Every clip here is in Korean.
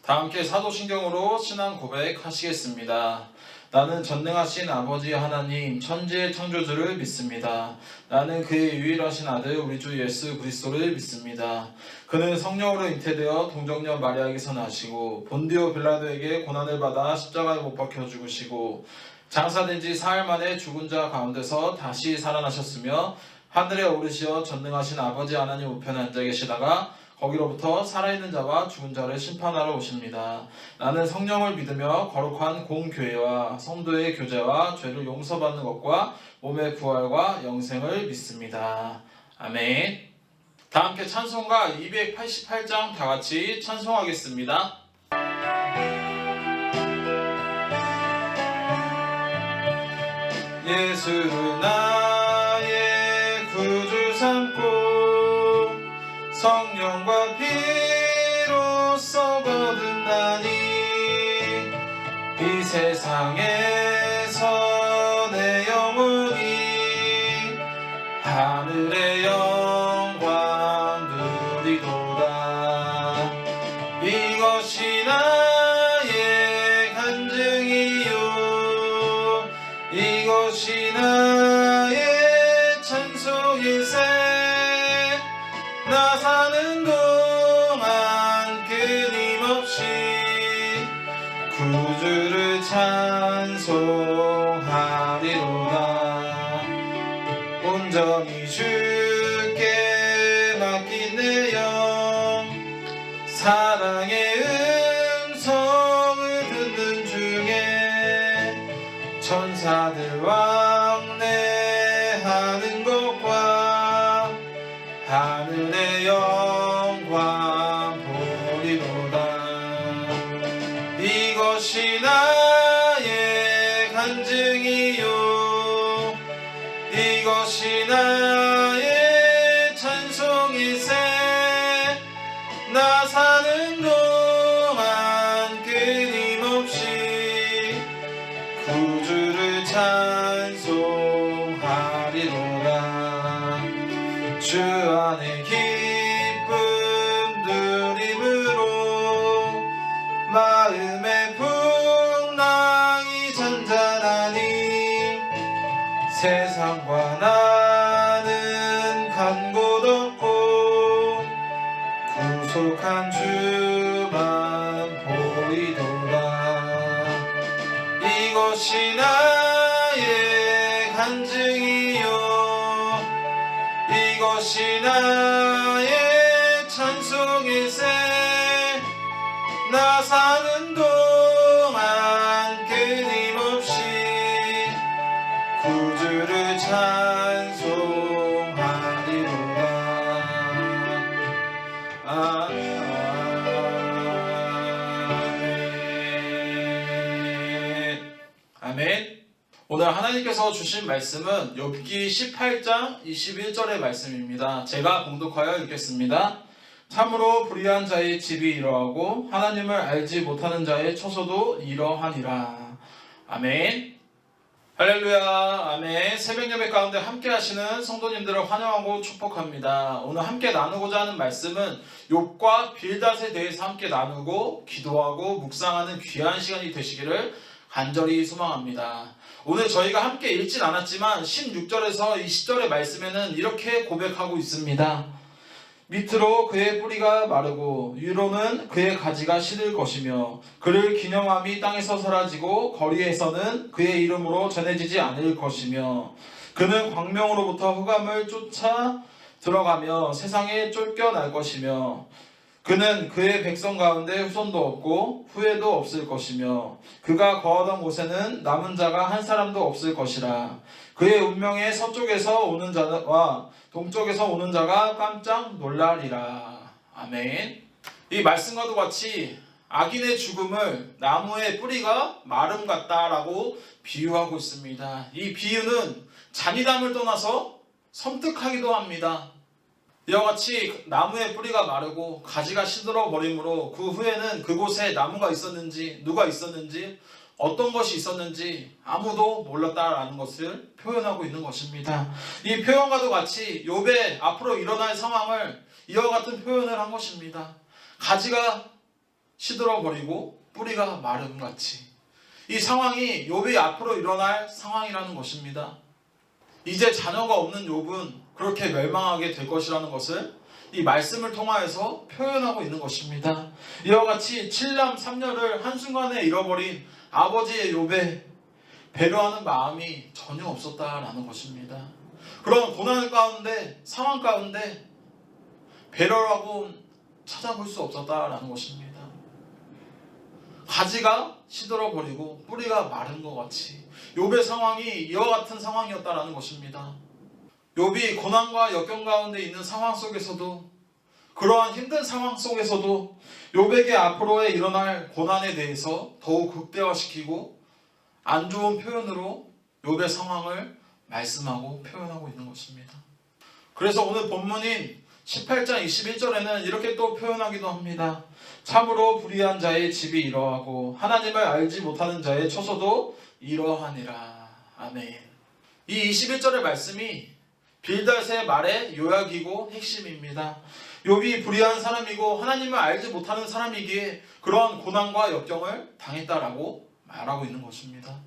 다 함께 사도신경으로 신앙 고백하시겠습니다. 나는 전능하신 아버지 하나님 천지의 창조주를 믿습니다. 나는 그의 유일하신 아들 우리 주 예수 그리스도를 믿습니다. 그는 성령으로 잉태되어 동정녀 마리아에게서 나시고 본디오 빌라도에게 고난을 받아 십자가에 못 박혀 죽으시고 장사된 지 사흘 만에 죽은 자 가운데서 다시 살아나셨으며 하늘에 오르시어 전능하신 아버지 하나님 우편에 앉아 계시다가 거기로부터 살아있는 자와 죽은 자를 심판하러 오십니다. 나는 성령을 믿으며 거룩한 공교회와 성도의 교제와 죄를 용서받는 것과 몸의 부활과 영생을 믿습니다. 아멘. 다 함께 찬송가 288장 다 같이 찬송하겠습니다. 예수를 나의 구주 삼고 성령과 피로써 거듭나니 이 세상에서 내 영혼이 하늘의 영광 누리도다. 이것이 나의 간증이요 이것이 나의 찬송일세. 나 사는 동안 끊임없이 구주를 찬송하리로다. 온전히 주께 맡긴 내 영 사랑의 음성을 듣는 중에 천사들 왕래하는 것과 하늘의 영광 보리로다. 이것이 나의 간증이요 이것이 나의 찬송일세. 나 사는 동안 끊임없이 구주를 찬송하리로다. 주 안에 기쁨 누림으로 마음의 풍랑이 잔잔하니 세상과 나는 간 곳 없고 구속한 주만 보이도다. 이것이 나의 간증이요 이것이 나의 찬송일세. 나 사는 동안 끊임없이 구주를 찬송하리로다. 아멘. 아멘. 오늘 하나님께서 주신 말씀은 욥기 18장 21절의 말씀입니다. 제가 봉독하여 읽겠습니다. 참으로 불의한 자의 집이 이러하고 하나님을 알지 못하는 자의 처소도 이러하니라. 아멘. 할렐루야. 아멘. 새벽 예배 가운데 함께 하시는 성도님들을 환영하고 축복합니다. 오늘 함께 나누고자 하는 말씀은 욥과 빌닷에 대해서 함께 나누고 기도하고 묵상하는 귀한 시간이 되시기를 간절히 소망합니다. 오늘 저희가 함께 읽진 않았지만 16절에서 20절의 말씀에는 이렇게 고백하고 있습니다. 밑으로 그의 뿌리가 마르고 위로는 그의 가지가 시들 것이며 그를 기념함이 땅에서 사라지고 거리에서는 그의 이름으로 전해지지 않을 것이며 그는 광명으로부터 흑암을 쫓아 들어가며 세상에 쫓겨날 것이며 그는 그의 백성 가운데 후손도 없고 후회도 없을 것이며 그가 거하던 곳에는 남은 자가 한 사람도 없을 것이라. 그의 운명에 서쪽에서 오는 자와 동쪽에서 오는 자가 깜짝 놀라리라. 아멘. 이 말씀과도 같이 악인의 죽음을 나무의 뿌리가 마름 같다라고 비유하고 있습니다. 이 비유는 잔인함을 떠나서 섬뜩하기도 합니다. 이와 같이 나무의 뿌리가 마르고 가지가 시들어 버리므로 그 후에는 그곳에 나무가 있었는지 누가 있었는지 어떤 것이 있었는지 아무도 몰랐다라는 것을 표현하고 있는 것입니다. 이 표현과도 같이 욥의 앞으로 일어날 상황을 이와 같은 표현을 한 것입니다. 가지가 시들어버리고 뿌리가 마름 같이. 이 상황이 욥이 앞으로 일어날 상황이라는 것입니다. 이제 자녀가 없는 욥은 그렇게 멸망하게 될 것이라는 것을 이 말씀을 통하여서 표현하고 있는 것입니다. 이와 같이 7남 3녀를 한순간에 잃어버린 아버지의 욥의 배려하는 마음이 전혀 없었다라는 것입니다. 그런 고난 가운데, 상황 가운데 배려라고 찾아볼 수 없었다라는 것입니다. 가지가 시들어버리고 뿌리가 마른 것 같이 욥의 상황이 이와 같은 상황이었다라는 것입니다. 욥이 고난과 역경 가운데 있는 상황 속에서도, 그러한 힘든 상황 속에서도 욥에게 앞으로의 일어날 고난에 대해서 더욱 극대화시키고 안 좋은 표현으로 욥의 상황을 말씀하고 표현하고 있는 것입니다. 그래서 오늘 본문인 18장 21절에는 이렇게 또 표현하기도 합니다. 참으로 불의한 자의 집이 이러하고 하나님을 알지 못하는 자의 처소도 이러하니라. 아멘. 이 21절의 말씀이 빌닷의 말의 요약이고 핵심입니다. 욥이 불의한 사람이고 하나님을 알지 못하는 사람이기에 그러한 고난과 역경을 당했다라고 말하고 있는 것입니다.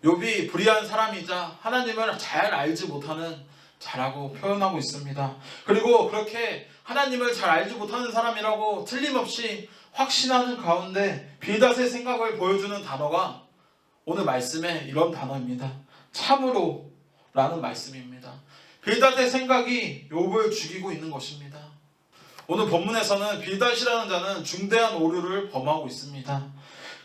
욥이 불의한 사람이자 하나님을 잘 알지 못하는 자라고 표현하고 있습니다. 그리고 그렇게 하나님을 잘 알지 못하는 사람이라고 틀림없이 확신하는 가운데 빌닷의 생각을 보여주는 단어가 오늘 말씀에 이런 단어입니다. 참으로 라는 말씀입니다. 빌닷의 생각이 욥을 죽이고 있는 것입니다. 오늘 본문에서는 빌닷이라는 자는 중대한 오류를 범하고 있습니다.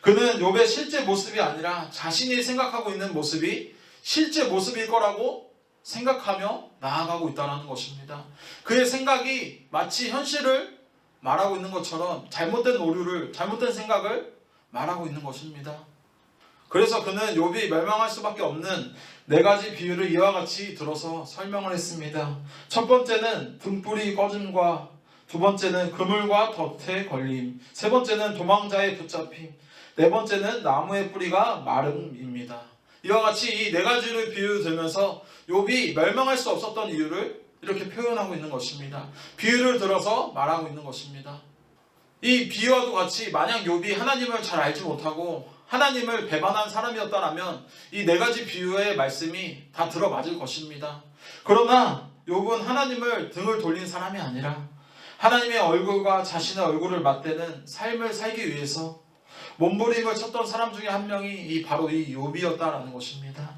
그는 욥의 실제 모습이 아니라 자신이 생각하고 있는 모습이 실제 모습일 거라고 생각하며 나아가고 있다는 것입니다. 그의 생각이 마치 현실을 말하고 있는 것처럼 잘못된 오류를, 잘못된 생각을 말하고 있는 것입니다. 그래서 그는 욥이 멸망할 수밖에 없는 4가지 비유를 이와 같이 들어서 설명을 했습니다. 첫 번째는 등불이 꺼짐과, 두 번째는 그물과 덫에 걸림, 세 번째는 도망자의 붙잡힘, 네 번째는 나무의 뿌리가 마름입니다. 이와 같이 이 4가지를 비유들면서 욥이 멸망할 수 없었던 이유를 이렇게 표현하고 있는 것입니다. 비유를 들어서 말하고 있는 것입니다. 이 비유와도 같이 만약 욥이 하나님을 잘 알지 못하고 하나님을 배반한 사람이었다면 이 4가지 비유의 말씀이 다 들어맞을 것입니다. 그러나 욥은 하나님을 등을 돌린 사람이 아니라 하나님의 얼굴과 자신의 얼굴을 맞대는 삶을 살기 위해서 몸부림을 쳤던 사람 중에 한 명이 바로 이 욥이었다라는 것입니다.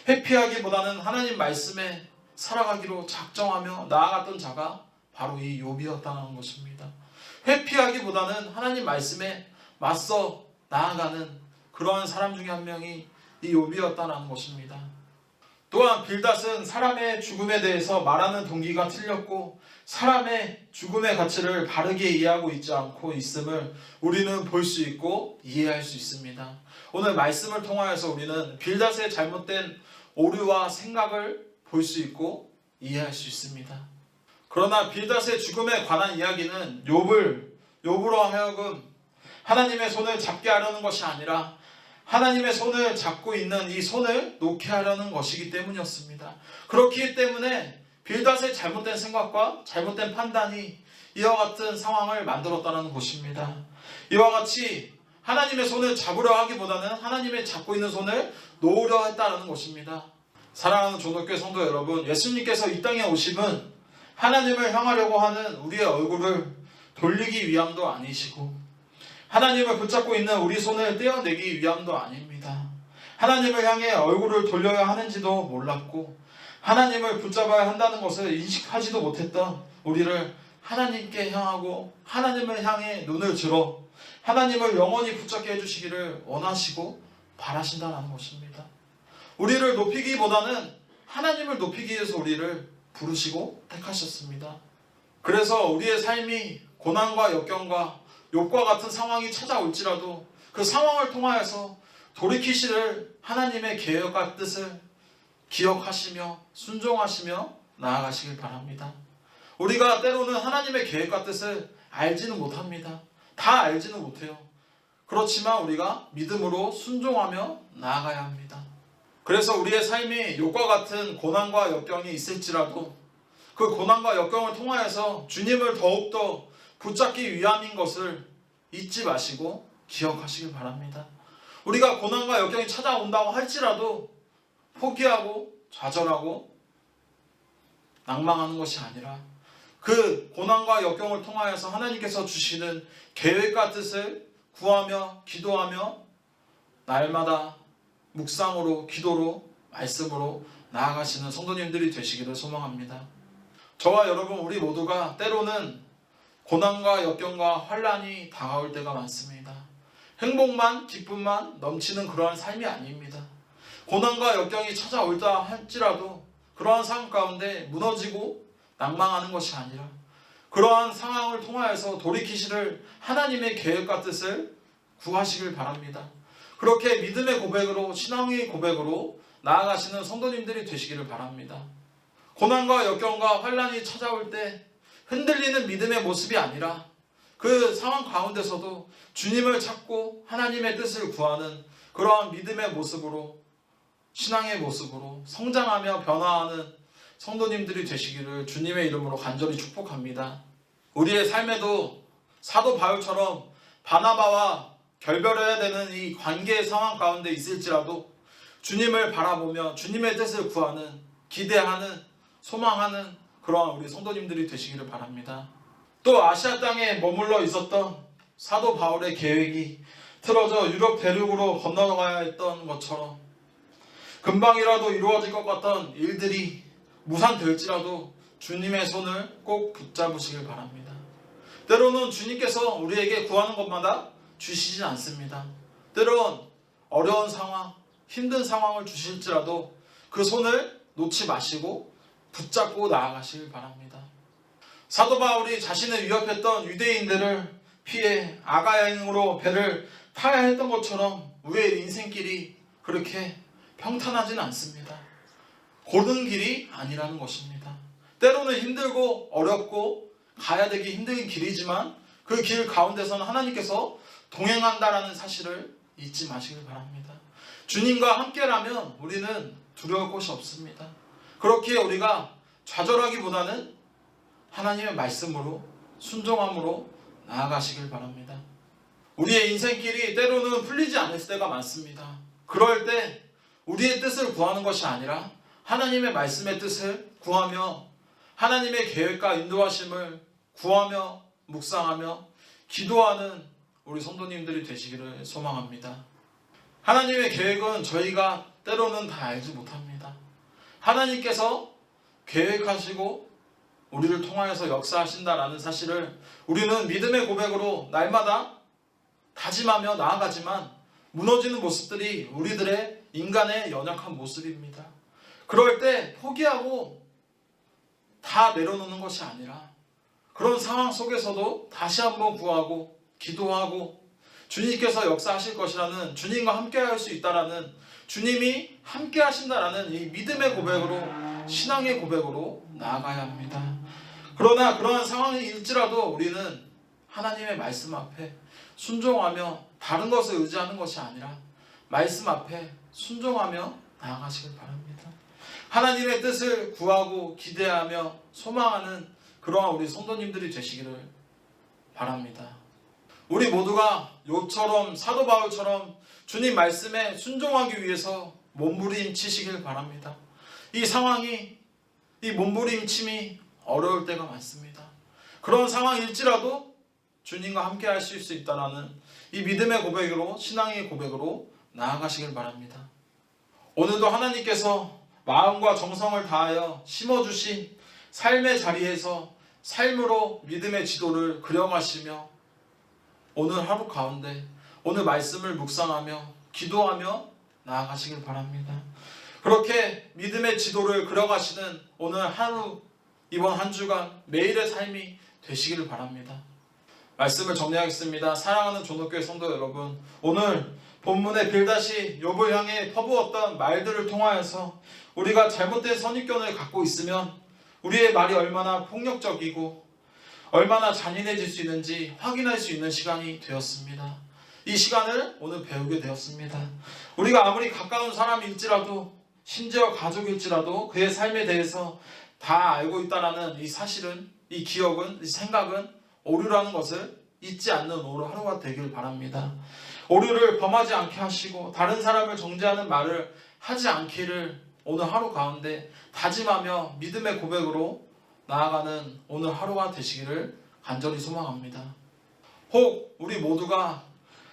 회피하기보다는 하나님 말씀에 살아가기로 작정하며 나아갔던 자가 바로 이 욥이었다는 것입니다. 회피하기보다는 하나님 말씀에 맞서 나아가는 그러한 사람 중에 한 명이 이 욥이었다는 것입니다. 또한 빌닷은 사람의 죽음에 대해서 말하는 동기가 틀렸고 사람의 죽음의 가치를 바르게 이해하고 있지 않고 있음을 우리는 볼 수 있고 이해할 수 있습니다. 오늘 말씀을 통하여서 우리는 빌닷의 잘못된 오류와 생각을 볼 수 있고 이해할 수 있습니다. 그러나 빌닷의 죽음에 관한 이야기는 욥으로 하여금 하나님의 손을 잡게 하려는 것이 아니라 하나님의 손을 잡고 있는 이 손을 놓게 하려는 것이기 때문이었습니다. 그렇기 때문에 빌닷의 잘못된 생각과 잘못된 판단이 이와 같은 상황을 만들었다는 것입니다. 이와 같이 하나님의 손을 잡으려 하기보다는 하나님의 잡고 있는 손을 놓으려 했다는 것입니다. 사랑하는 조덕교회 성도 여러분, 예수님께서 이 땅에 오심은 하나님을 향하려고 하는 우리의 얼굴을 돌리기 위함도 아니시고 하나님을 붙잡고 있는 우리 손을 떼어내기 위함도 아닙니다. 하나님을 향해 얼굴을 돌려야 하는지도 몰랐고 하나님을 붙잡아야 한다는 것을 인식하지도 못했던 우리를 하나님께 향하고 하나님을 향해 눈을 들어 하나님을 영원히 붙잡게 해주시기를 원하시고 바라신다는 것입니다. 우리를 높이기보다는 하나님을 높이기 위해서 우리를 부르시고 택하셨습니다. 그래서 우리의 삶이 고난과 역경과 욥과 같은 상황이 찾아올지라도 그 상황을 통하여서 돌이키시를 하나님의 계획과 뜻을 기억하시며 순종하시며 나아가시길 바랍니다. 우리가 때로는 하나님의 계획과 뜻을 알지는 못합니다. 다 알지는 못해요. 그렇지만 우리가 믿음으로 순종하며 나아가야 합니다. 그래서 우리의 삶이 욥과 같은 고난과 역경이 있을지라도 그 고난과 역경을 통하여서 주님을 더욱더 붙잡기 위함인 것을 잊지 마시고 기억하시길 바랍니다. 우리가 고난과 역경이 찾아온다고 할지라도 포기하고 좌절하고 낭망하는 것이 아니라 그 고난과 역경을 통하여서 하나님께서 주시는 계획과 뜻을 구하며 기도하며 날마다 묵상으로 기도로 말씀으로 나아가시는 성도님들이 되시기를 소망합니다. 저와 여러분 우리 모두가 때로는 고난과 역경과 환난이 다가올 때가 많습니다. 행복만 기쁨만 넘치는 그러한 삶이 아닙니다. 고난과 역경이 찾아올다 할지라도 그러한 상황 가운데 무너지고 낭망하는 것이 아니라 그러한 상황을 통하여서 돌이키시를 하나님의 계획과 뜻을 구하시길 바랍니다. 그렇게 믿음의 고백으로 신앙의 고백으로 나아가시는 성도님들이 되시기를 바랍니다. 고난과 역경과 환난이 찾아올 때 흔들리는 믿음의 모습이 아니라 그 상황 가운데서도 주님을 찾고 하나님의 뜻을 구하는 그러한 믿음의 모습으로 신앙의 모습으로 성장하며 변화하는 성도님들이 되시기를 주님의 이름으로 간절히 축복합니다. 우리의 삶에도 사도 바울처럼 바나바와 결별해야 되는 이 관계의 상황 가운데 있을지라도 주님을 바라보며 주님의 뜻을 구하는 기대하는 소망하는 그러한 우리 성도님들이 되시기를 바랍니다. 또 아시아 땅에 머물러 있었던 사도 바울의 계획이 틀어져 유럽 대륙으로 건너가야 했던 것처럼 금방이라도 이루어질 것 같던 일들이 무산될지라도 주님의 손을 꼭 붙잡으시길 바랍니다. 때로는 주님께서 우리에게 구하는 것마다 주시지 않습니다. 때론 어려운 상황, 힘든 상황을 주실지라도 그 손을 놓지 마시고 붙잡고 나아가시길 바랍니다. 사도 바울이 자신을 위협했던 유대인들을 피해 아가야인으로 배를 타야 했던 것처럼 우리의 인생길이 그렇게 평탄하지는 않습니다. 고른 길이 아니라는 것입니다. 때로는 힘들고 어렵고 가야 되기 힘든 길이지만 그 길 가운데서는 하나님께서 동행한다라는 사실을 잊지 마시길 바랍니다. 주님과 함께라면 우리는 두려울 것이 없습니다. 그렇기에 우리가 좌절하기보다는 하나님의 말씀으로 순종함으로 나아가시길 바랍니다. 우리의 인생길이 때로는 풀리지 않을 때가 많습니다. 그럴 때 우리의 뜻을 구하는 것이 아니라 하나님의 말씀의 뜻을 구하며 하나님의 계획과 인도하심을 구하며 묵상하며 기도하는 우리 성도님들이 되시기를 소망합니다. 하나님의 계획은 저희가 때로는 다 알지 못합니다. 하나님께서 계획하시고 우리를 통하여서 역사하신다라는 사실을 우리는 믿음의 고백으로 날마다 다짐하며 나아가지만 무너지는 모습들이 우리들의 인간의 연약한 모습입니다. 그럴 때 포기하고 다 내려놓는 것이 아니라 그런 상황 속에서도 다시 한번 구하고 기도하고 주님께서 역사하실 것이라는 주님과 함께 할 수 있다라는 주님이 함께 하신다라는 이 믿음의 고백으로 신앙의 고백으로 나아가야 합니다. 그러나 그러한 상황일지라도 우리는 하나님의 말씀 앞에 순종하며 다른 것을 의지하는 것이 아니라 말씀 앞에 순종하며 나아가시길 바랍니다. 하나님의 뜻을 구하고 기대하며 소망하는 그러한 우리 성도님들이 되시기를 바랍니다. 우리 모두가 욥처럼 사도 바울처럼 주님 말씀에 순종하기 위해서 몸부림치시길 바랍니다. 이 상황이 이 몸부림침이 어려울 때가 많습니다. 그런 상황일지라도 주님과 함께 하실 수 있다는 이 믿음의 고백으로 신앙의 고백으로 나아가시길 바랍니다. 오늘도 하나님께서 마음과 정성을 다하여 심어주신 삶의 자리에서 삶으로 믿음의 지도를 그려가시며 오늘 하루 가운데 오늘 말씀을 묵상하며 기도하며 나아가시길 바랍니다. 그렇게 믿음의 지도를 그려가시는 오늘 하루 이번 한 주간 매일의 삶이 되시기를 바랍니다. 말씀을 정리하겠습니다. 사랑하는 존옥교회 성도 여러분, 오늘 본문의 빌닷이 욥을 향해 퍼부었던 말들을 통하여서 우리가 잘못된 선입견을 갖고 있으면 우리의 말이 얼마나 폭력적이고 얼마나 잔인해질 수 있는지 확인할 수 있는 시간이 되었습니다. 이 시간을 오늘 배우게 되었습니다. 우리가 아무리 가까운 사람일지라도 심지어 가족일지라도 그의 삶에 대해서 다 알고 있다는 이 사실은 이 기억은 이 생각은 오류라는 것을 잊지 않는 오늘 하루가 되길 바랍니다. 오류를 범하지 않게 하시고 다른 사람을 정죄하는 말을 하지 않기를 오늘 하루 가운데 다짐하며 믿음의 고백으로 나아가는 오늘 하루가 되시기를 간절히 소망합니다. 혹 우리 모두가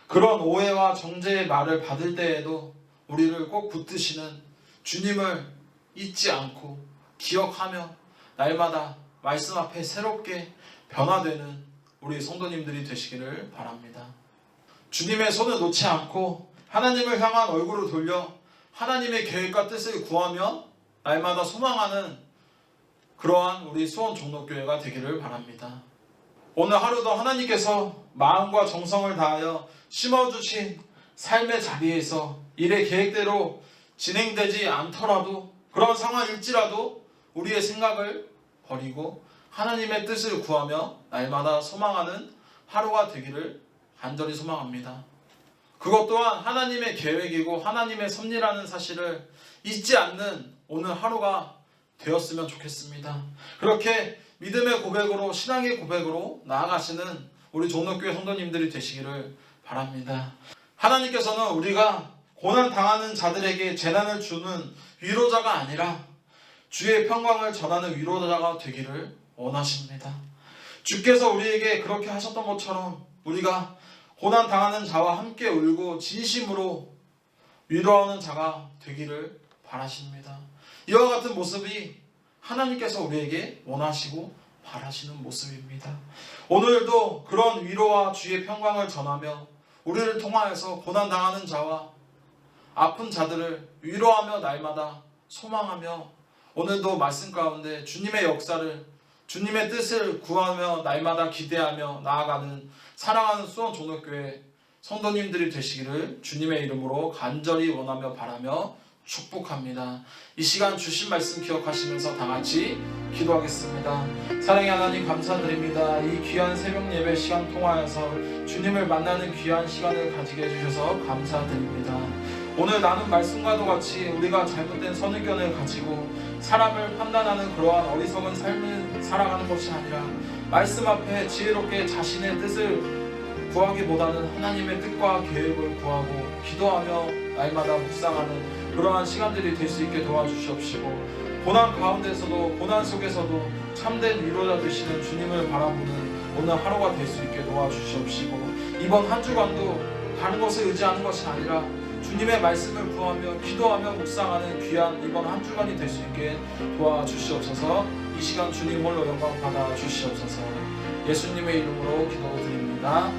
그런 오해와 정죄의 말을 받을 때에도 우리를 꼭 붙드시는 주님을 잊지 않고 기억하며 날마다 말씀 앞에 새롭게 변화되는 우리 성도님들이 되시기를 바랍니다. 주님의 손을 놓지 않고 하나님을 향한 얼굴을 돌려 하나님의 계획과 뜻을 구하며 날마다 소망하는 그러한 우리 수원 종로교회가 되기를 바랍니다. 오늘 하루도 하나님께서 마음과 정성을 다하여 심어주신 삶의 자리에서 일의 계획대로 진행되지 않더라도 그런 상황일지라도 우리의 생각을 버리고 하나님의 뜻을 구하며 날마다 소망하는 하루가 되기를 간절히 소망합니다. 그것 또한 하나님의 계획이고 하나님의 섭리라는 사실을 잊지 않는 오늘 하루가 되었으면 좋겠습니다. 그렇게 믿음의 고백으로 신앙의 고백으로 나아가시는 우리 종로교회 성도님들이 되시기를 바랍니다. 하나님께서는 우리가 고난당하는 자들에게 재난을 주는 위로자가 아니라 주의 평강을 전하는 위로자가 되기를 원하십니다. 주께서 우리에게 그렇게 하셨던 것처럼 우리가 고난당하는 자와 함께 울고 진심으로 위로하는 자가 되기를 바라십니다. 이와 같은 모습이 하나님께서 우리에게 원하시고 바라시는 모습입니다. 오늘도 그런 위로와 주의 평강을 전하며 우리를 통하여서 고난당하는 자와 아픈 자들을 위로하며 날마다 소망하며 오늘도 말씀 가운데 주님의 역사를 주님의 뜻을 구하며 날마다 기대하며 나아가는 사랑하는 수원 종로교회 성도님들이 되시기를 주님의 이름으로 간절히 원하며 바라며 축복합니다. 이 시간 주신 말씀 기억하시면서 다 같이 기도하겠습니다. 사랑의 하나님 감사드립니다. 이 귀한 새벽 예배 시간 통하여서 주님을 만나는 귀한 시간을 가지게 해주셔서 감사드립니다. 오늘 나눈 말씀과도 같이 우리가 잘못된 선의견을 가지고 사람을 판단하는 그러한 어리석은 삶을 살아가는 것이 아니라 말씀 앞에 지혜롭게 자신의 뜻을 구하기보다는 하나님의 뜻과 계획을 구하고 기도하며 날마다 묵상하는 그러한 시간들이 될 수 있게 도와주시옵시고 고난 가운데서도 고난 속에서도 참된 위로자 되시는 주님을 바라보는 오늘 하루가 될 수 있게 도와주시옵시고 이번 한 주간도 다른 것을 의지하는 것이 아니라 주님의 말씀을 구하며 기도하며 묵상하는 귀한 이번 한 주간이 될 수 있게 도와주시옵소서. 이 시간 주님 홀로 영광 받아 주시옵소서. 예수님의 이름으로 기도드립니다.